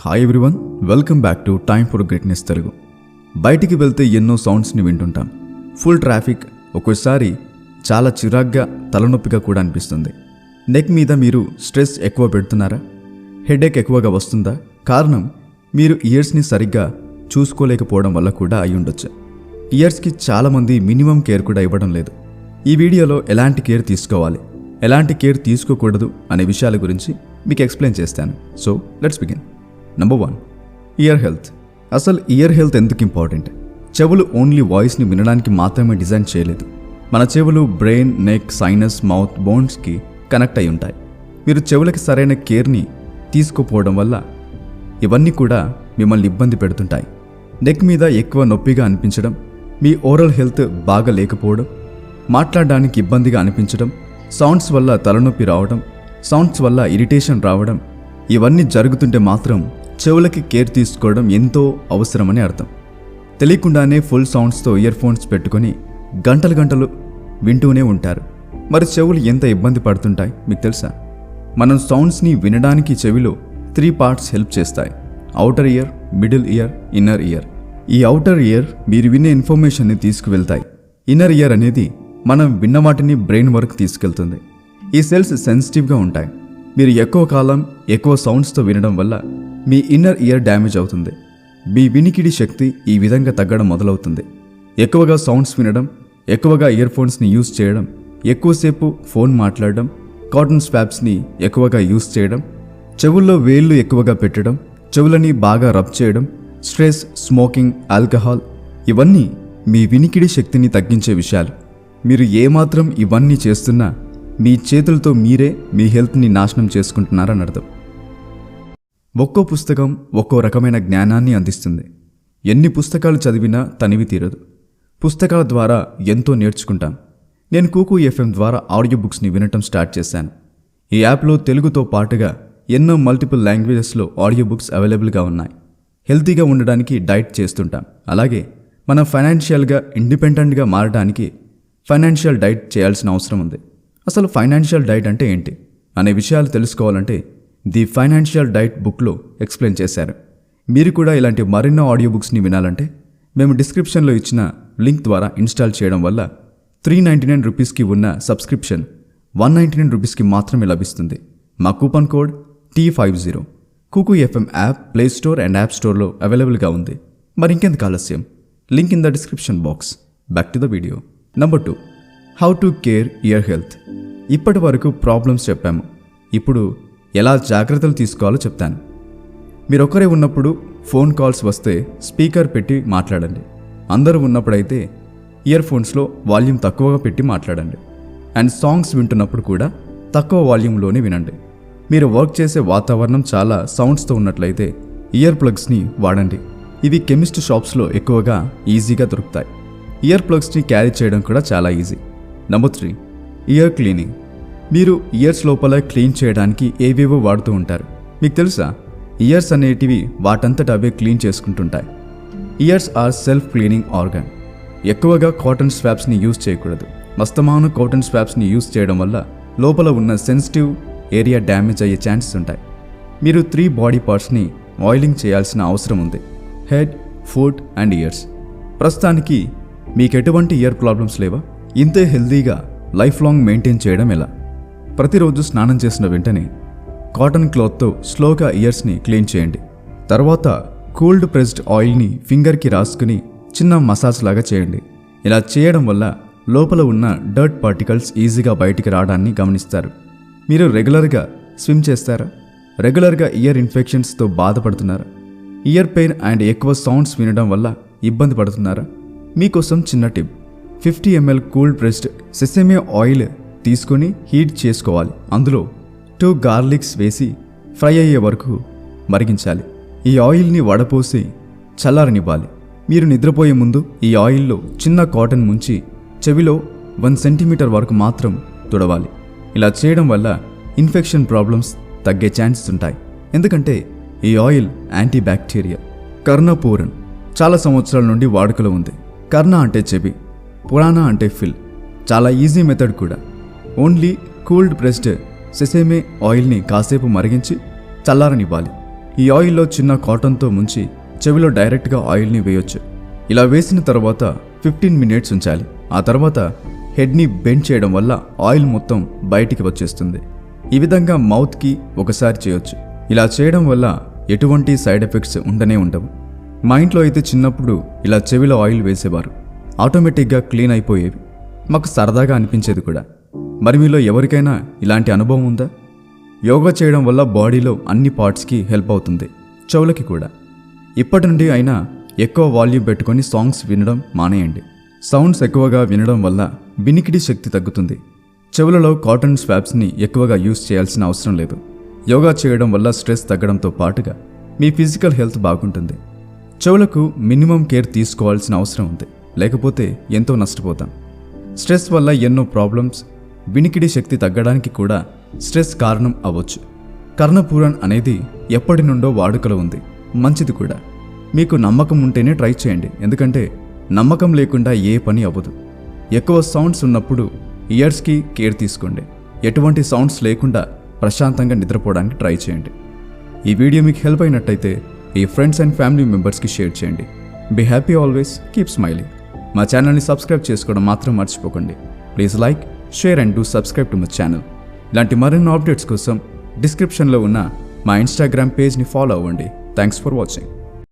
Hi everyone, welcome back to time for greatness Telugu. బయటికి వెళ్తే ఎన్నో సౌండ్స్ని వింటుంటాం. ఫుల్ ట్రాఫిక్, ఒక్కోసారి చాలా చిరాగ్గా తలనొప్పిగా కూడా అనిపిస్తుంది. నెక్ మీద మీరు స్ట్రెస్ ఎక్కువ పెడుతున్నారా? హెడేక్ ఎక్కువగా వస్తుందా? కారణం మీరు ఇయర్స్ని సరిగ్గా చూసుకోలేకపోవడం వల్ల కూడా అయి ఉండొచ్చు. ఇయర్స్కి చాలామంది మినిమం కేర్ కూడా ఇవ్వడం లేదు. ఈ వీడియోలో ఎలాంటి కేర్ తీసుకోవాలి, ఎలాంటి కేర్ తీసుకోకూడదు అనే విషయాల గురించి మీకు ఎక్స్ప్లెయిన్ చేస్తాను. So let's begin. Number 1, ear health. అసలు ఇయర్ హెల్త్ ఎందుకు ఇంపార్టెంట్? చెవులు ఓన్లీ వాయిస్ని వినడానికి మాత్రమే డిజైన్ చేయలేదు. మన చెవులు బ్రెయిన్, నెక్, సైనస్, మౌత్, బోన్స్కి కనెక్ట్ అయి ఉంటాయి. మీరు చెవులకి సరైన కేర్ని తీసుకోపోవడం వల్ల ఇవన్నీ కూడా మిమ్మల్ని ఇబ్బంది పెడుతుంటాయి. నెక్ మీద ఎక్కువ నొప్పిగా అనిపించడం, మీ ఓరల్ హెల్త్ బాగా లేకపోవడం, మాట్లాడడానికి ఇబ్బందిగా అనిపించడం, సౌండ్స్ వల్ల తలనొప్పి రావడం, సౌండ్స్ వల్ల ఇరిటేషన్ రావడం, ఇవన్నీ జరుగుతుంటే మాత్రం చెవులకి కేర్ తీసుకోవడం ఎంతో అవసరమని అర్థం. తెలియకుండానే ఫుల్ సౌండ్స్తో ఇయర్ ఫోన్స్ పెట్టుకొని గంటలు వింటూనే ఉంటారు. మరి చెవులు ఎంత ఇబ్బంది పడుతుంటాయి మీకు తెలుసా? మనం సౌండ్స్ని వినడానికి చెవిలో 3 పార్ట్స్ హెల్ప్ చేస్తాయి: outer ear, middle ear, inner ear. ఈ అవుటర్ ఇయర్ మీరు వినే ఇన్ఫర్మేషన్ని తీసుకువెళ్తాయి. ఇన్నర్ ఇయర్ అనేది మనం విన్న వాటిని బ్రెయిన్ వరకు తీసుకెళ్తుంది. ఈ సెల్స్ సెన్సిటివ్గా ఉంటాయి. మీరు ఎక్కువ కాలం ఎక్కువ సౌండ్స్తో వినడం వల్ల మీ ఇన్నర్ ఇయర్ డ్యామేజ్ అవుతుంది. మీ వినికిడి శక్తి ఈ విధంగా తగ్గడం మొదలవుతుంది. ఎక్కువగా సౌండ్స్ వినడం, ఎక్కువగా ఇయర్ ఫోన్స్ని యూజ్ చేయడం, ఎక్కువసేపు ఫోన్ మాట్లాడడం, కాటన్ స్వాబ్స్ని ఎక్కువగా యూజ్ చేయడం, చెవుల్లో వేళ్ళు ఎక్కువగా పెట్టడం, చెవులని బాగా రబ్ చేయడం, స్ట్రెస్, స్మోకింగ్, ఆల్కహాల్, ఇవన్నీ మీ వినికిడి శక్తిని తగ్గించే విషయాలు. మీరు ఏమాత్రం ఇవన్నీ చేస్తున్నా మీ చేతులతో మీరే మీ హెల్త్ని నాశనం చేసుకుంటున్నారని అర్థం. ఒక్కో పుస్తకం ఒక్కో రకమైన జ్ఞానాన్ని అందిస్తుంది. ఎన్ని పుస్తకాలు చదివినా తనివి తీరదు. పుస్తకాల ద్వారా ఎంతో నేర్చుకుంటాం. నేను కూకు FM ద్వారా ఆడియో బుక్స్ని వినటం స్టార్ట్ చేశాను. ఈ యాప్లో తెలుగుతో పాటుగా ఎన్నో మల్టిపుల్ లాంగ్వేజెస్లో ఆడియో బుక్స్ అవైలబుల్గా ఉన్నాయి. హెల్తీగా ఉండడానికి డైట్ చేస్తుంటాం. అలాగే మనం ఫైనాన్షియల్గా ఇండిపెండెంట్గా మారడానికి ఫైనాన్షియల్ డైట్ చేయాల్సిన అవసరం ఉంది. అసలు ఫైనాన్షియల్ డైట్ అంటే ఏంటి అనే విషయాలు తెలుసుకోవాలంటే ది ఫైనాన్షియల్ డైట్ బుక్లో ఎక్స్ప్లెయిన్ చేశారు. మీరు కూడా ఇలాంటి మరెన్నో ఆడియో బుక్స్ని వినాలంటే మేము డిస్క్రిప్షన్లో ఇచ్చిన లింక్ ద్వారా ఇన్స్టాల్ చేయడం వల్ల 399 రూపీస్కి ఉన్న సబ్స్క్రిప్షన్ 199 రూపీస్కి మాత్రమే లభిస్తుంది. మా coupon code T50. Kuku FM app play store and app స్టోర్లో అవైలబుల్గా ఉంది. మరి ఇంకెందుకు ఆలస్యం? Link in the description box. Back to the video. Number 2, how to care year health. ఇప్పటి వరకు ప్రాబ్లమ్స్ చెప్పాము. ఇప్పుడు ఎలా జాగ్రత్తలు తీసుకోవాలో చెప్తాను. మీరు ఒక్కరే ఉన్నప్పుడు ఫోన్ కాల్స్ వస్తే స్పీకర్ పెట్టి మాట్లాడండి. అందరూ ఉన్నప్పుడైతే ఇయర్ ఫోన్స్లో వాల్యూమ్ తక్కువగా పెట్టి మాట్లాడండి. అండ్ సాంగ్స్ వింటున్నప్పుడు కూడా తక్కువ వాల్యూమ్లోనే వినండి. మీరు వర్క్ చేసే వాతావరణం చాలా సౌండ్స్తో ఉన్నట్లయితే ఇయర్ ప్లగ్స్ని వాడండి. ఇవి కెమిస్ట్ షాప్స్లో ఎక్కువగా ఈజీగా దొరుకుతాయి. ఇయర్ ప్లగ్స్ని క్యారీ చేయడం కూడా చాలా ఈజీ. Number 3, ear cleaning. మీరు ఇయర్స్ లోపల క్లీన్ చేయడానికి ఏవేవో వాడుతూ ఉంటారు. మీకు తెలుసా, ఇయర్స్ అనేటివి వాటంతట అవే క్లీన్ చేసుకుంటుంటాయి. Ears are self cleaning organ. ఎక్కువగా కాటన్ స్వాబ్స్ని యూజ్ చేయకూడదు. మస్తమాను కాటన్ స్వాబ్స్ని యూజ్ చేయడం వల్ల లోపల ఉన్న సెన్సిటివ్ ఏరియా డ్యామేజ్ అయ్యే ఛాన్సెస్ ఉంటాయి. మీరు 3 బాడీ పార్ట్స్ని ఆయిలింగ్ చేయాల్సిన అవసరం ఉంది: హెడ్, ఫుట్ అండ్ ఇయర్స్. ప్రస్తుతానికి మీకు ఎటువంటి ఇయర్ ప్రాబ్లమ్స్ లేవా? ఇంతే హెల్తీగా లైఫ్ లాంగ్ మెయింటైన్ చేయడం ఎలా? ప్రతిరోజు స్నానం చేసిన వెంటనే కాటన్ క్లాత్తో స్లోగా ఇయర్స్ని క్లీన్ చేయండి. తర్వాత కూల్డ్ ప్రెస్డ్ ఆయిల్ని ఫింగర్కి రాసుకుని చిన్న మసాజ్ లాగా చేయండి. ఇలా చేయడం వల్ల లోపల ఉన్న డర్ట్ పార్టికల్స్ ఈజీగా బయటికి రావడాన్ని గమనిస్తారు. మీరు రెగ్యులర్గా స్విమ్ చేస్తారా? రెగ్యులర్గా ఇయర్ ఇన్ఫెక్షన్స్తో బాధపడుతున్నారా? ఇయర్ పెయిన్ అండ్ ఎక్కువ సౌండ్స్ వినడం వల్ల ఇబ్బంది పడుతున్నారా? మీకోసం చిన్న tip: 50 ml cooled pressed sesame oil తీసుకొని హీట్ చేసుకోవాలి. అందులో 2 గార్లిక్స్ వేసి ఫ్రై అయ్యే వరకు మరిగించాలి. ఈ ఆయిల్ని వడపోసి చల్లారనివ్వాలి. మీరు నిద్రపోయే ముందు ఈ ఆయిల్లో చిన్న కాటన్ ముంచి చెవిలో 1 సెంటీమీటర్ వరకు మాత్రం తుడవాలి. ఇలా చేయడం వల్ల ఇన్ఫెక్షన్ ప్రాబ్లమ్స్ తగ్గే ఛాన్సెస్ ఉంటాయి. ఎందుకంటే ఈ ఆయిల్ యాంటీ బ్యాక్టీరియల్. కర్ణపూరన్ చాలా సంవత్సరాల నుండి వాడుకలో ఉంది. కర్ణ అంటే చెవి, పురాణ అంటే ఫిల్. చాలా ఈజీ మెథడ్ కూడా. ఓన్లీ కూల్డ్ ప్రెస్డ్ సెసేమే ఆయిల్ని కాసేపు మరిగించి చల్లారనివ్వాలి. ఈ ఆయిల్లో చిన్న కాటన్తో ముంచి చెవిలో డైరెక్ట్గా ఆయిల్ని వేయొచ్చు. ఇలా వేసిన తర్వాత 15 మినిట్స్ ఉంచాలి. ఆ తర్వాత హెడ్ని బెండ్ చేయడం వల్ల ఆయిల్ మొత్తం బయటికి వచ్చేస్తుంది. ఈ విధంగా మౌత్కి ఒకసారి చేయొచ్చు. ఇలా చేయడం వల్ల ఎటువంటి సైడ్ ఎఫెక్ట్స్ ఉండనే ఉండవు. మా ఇంట్లో అయితే చిన్నప్పుడు ఇలా చెవిలో ఆయిల్ వేసేవారు. ఆటోమేటిక్గా క్లీన్ అయిపోయేవి. మాకు సరదాగా అనిపించేది కూడా. మరి మీలో ఎవరికైనా ఇలాంటి అనుభవం ఉందా? యోగా చేయడం వల్ల బాడీలో అన్ని పార్ట్స్కి హెల్ప్ అవుతుంది, చెవులకి కూడా. ఇప్పటి నుండి అయినా ఎక్కువ వాల్యూమ్ పెట్టుకొని సాంగ్స్ వినడం మానేయండి. సౌండ్స్ ఎక్కువగా వినడం వల్ల వినికిడి శక్తి తగ్గుతుంది. చెవులలో కాటన్ స్వాబ్స్ని ఎక్కువగా యూజ్ చేయాల్సిన అవసరం లేదు. యోగా చేయడం వల్ల స్ట్రెస్ తగ్గడంతో పాటుగా మీ ఫిజికల్ హెల్త్ బాగుంటుంది. చెవులకు మినిమం కేర్ తీసుకోవాల్సిన అవసరం ఉంది, లేకపోతే ఎంతో నష్టపోతాం. స్ట్రెస్ వల్ల ఎన్నో ప్రాబ్లమ్స్, వినికిడి శక్తి తగ్గడానికి కూడా స్ట్రెస్ కారణం అవ్వచ్చు. కర్ణపూరన్ అనేది ఎప్పటి నుండో వాడుకలో ఉంది, మంచిది కూడా. మీకు నమ్మకం ఉంటేనే ట్రై చేయండి, ఎందుకంటే నమ్మకం లేకుండా ఏ పని అవ్వదు. ఎక్కువ సౌండ్స్ ఉన్నప్పుడు ఇయర్స్కి కేర్ తీసుకోండి. ఎటువంటి సౌండ్స్ లేకుండా ప్రశాంతంగా నిద్రపోవడానికి ట్రై చేయండి. ఈ వీడియో మీకు హెల్ప్ అయినట్టయితే ఈ ఫ్రెండ్స్ అండ్ ఫ్యామిలీ మెంబర్స్కి షేర్ చేయండి. Be happy always, keep smiling. మా ఛానల్ని సబ్స్క్రైబ్ చేసుకోవడం మాత్రం మర్చిపోకండి. Please like, share and do subscribe to my channel. ఇలాంటి మరిన్ని అప్డేట్స్ కోసం డిస్క్రిప్షన్లో ఉన్న మా ఇన్స్టాగ్రామ్ పేజ్ని ఫాలో అవ్వండి. Thanks for watching.